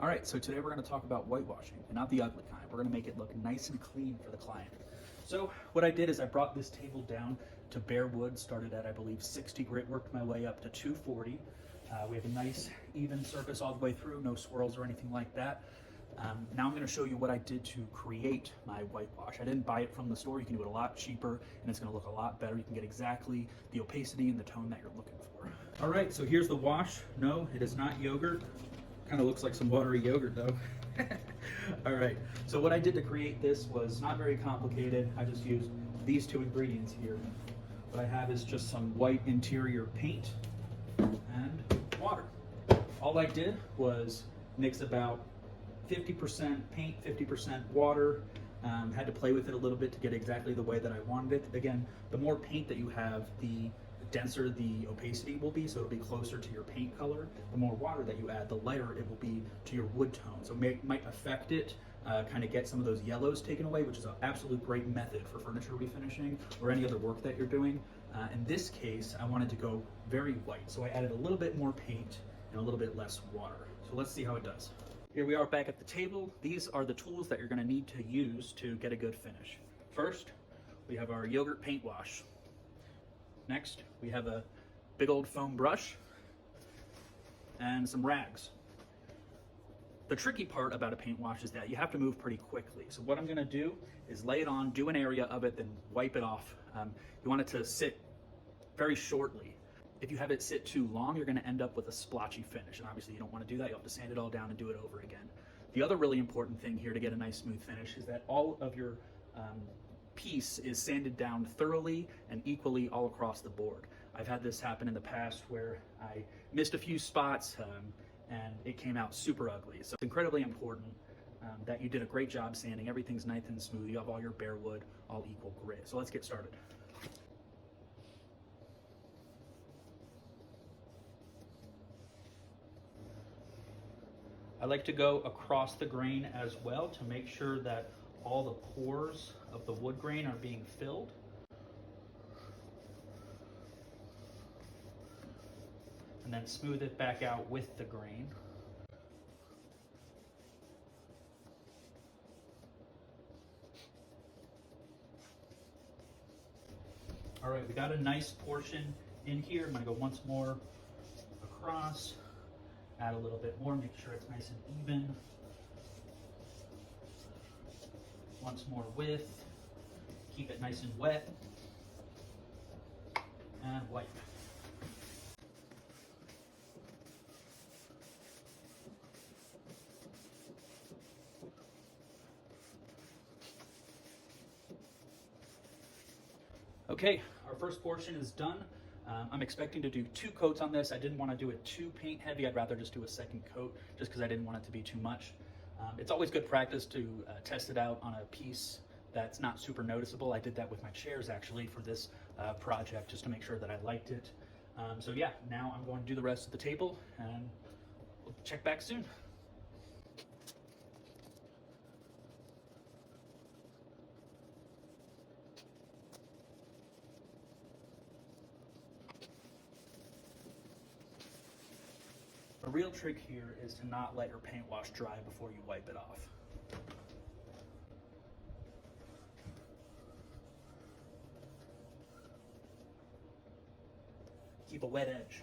All right, so today we're going to talk about whitewashing, and not the ugly kind. We're going to make it look nice and clean for the client. So what I did is I brought this table down to bare wood, started at I believe 60 grit, worked my way up to 240. We have a nice even surface all the way through, no swirls or anything like that. Now I'm going to show you what I did to create my whitewash. I didn't buy it from the store. You can do it a lot cheaper and it's going to look a lot better. You can get exactly the opacity and the tone that you're looking for. All right, so here's the wash. No, it is not yogurt. Kind of looks like some watery yogurt though. All right, so what I did to create this was not very complicated. I just used these two ingredients here. What I have is just some white interior paint and water. All I did was mix about 50% paint, 50% water. Had to play with it a little bit to get exactly the way that I wanted it. Again, the more paint that you have, the denser the opacity will be, so it'll be closer to your paint color. The more water that you add, the lighter it will be to your wood tone. So it might affect it, kind of get some of those yellows taken away, which is an absolute great method for furniture refinishing or any other work that you're doing. In this case, I wanted to go very white, so I added a little bit more paint and a little bit less water. So let's see how it does. Here we are back at the table. These are the tools that you're going to need to use to get a good finish. First, we have our yogurt paint wash. Next, we have a big old foam brush and some rags. The tricky part about a paint wash is that you have to move pretty quickly. So what I'm going to do is lay it on, do an area of it, then wipe it off. You want it to sit very shortly. If you have it sit too long, you're going to end up with a splotchy finish, and obviously you don't want to do that. You'll have to sand it all down and do it over again. The other really important thing here to get a nice smooth finish is that all of your piece is sanded down thoroughly and equally all across the board. I've had this happen in the past where I missed a few spots and it came out super ugly. So it's incredibly important that you did a great job sanding. Everything's nice and smooth. You have all your bare wood, all equal grit. So let's get started. I like to go across the grain as well to make sure that all the pores of the wood grain are being filled. And then smooth it back out with the grain. All right, we got a nice portion in here. I'm gonna go once more across, add a little bit more, make sure it's nice and even. Once more width, keep it nice and wet, and wipe. Okay, our first portion is done. I'm expecting to do 2 coats on this. I didn't want to do it too paint heavy. I'd rather just do a second coat just because I didn't want it to be too much. It's always good practice to test it out on a piece that's not super noticeable. I did that with my chairs actually for this project just to make sure that I liked it. So yeah, now I'm going to do the rest of the table and we'll check back soon. The real trick here is to not let your paint wash dry before you wipe it off. Keep a wet edge.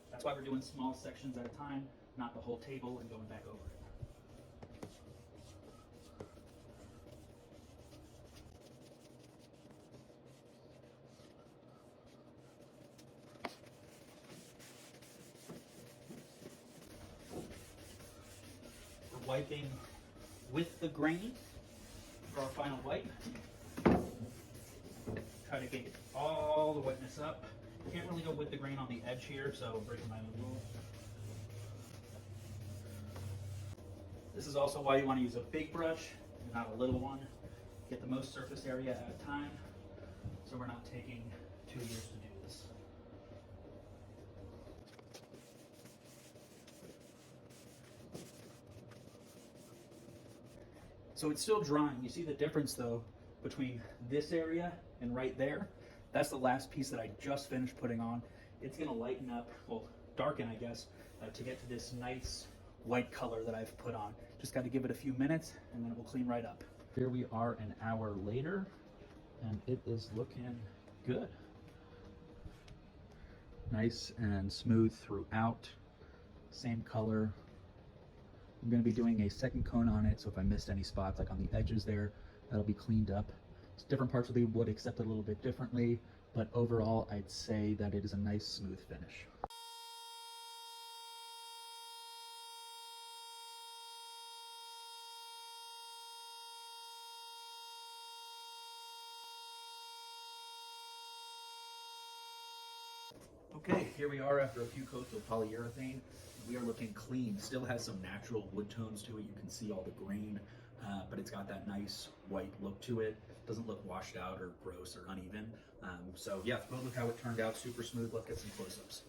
That's why we're doing small sections at a time, not the whole table and going back over it. Wiping with the grain for our final wipe. Try to get all the wetness up. Can't really go with the grain on the edge here, so breaking my own rule. This is also why you want to use a big brush and not a little one. Get the most surface area at a time, so we're not taking 2 years to do this. So it's still drying. You see the difference though between this area and right there? That's the last piece that I just finished putting on. it's gonna lighten up, well, darken, I guess, to get to this nice white color that I've put on. Just got to give it a few minutes and then it will clean right up. Here we are an hour later and it is looking good. Nice and smooth throughout, same color. I'm going to be doing a second coat on it, so if I missed any spots like on the edges there, that'll be cleaned up. It's different parts of the wood accepted a little bit differently, but overall I'd say that it is a nice smooth finish. Okay, here we are after a few coats of polyurethane. We are looking clean. Still has some natural wood tones to it. You can see all the grain, but it's got that nice white look to it. Doesn't look washed out or gross or uneven. So yeah, well, look how it turned out. Super smooth. Let's get some close-ups.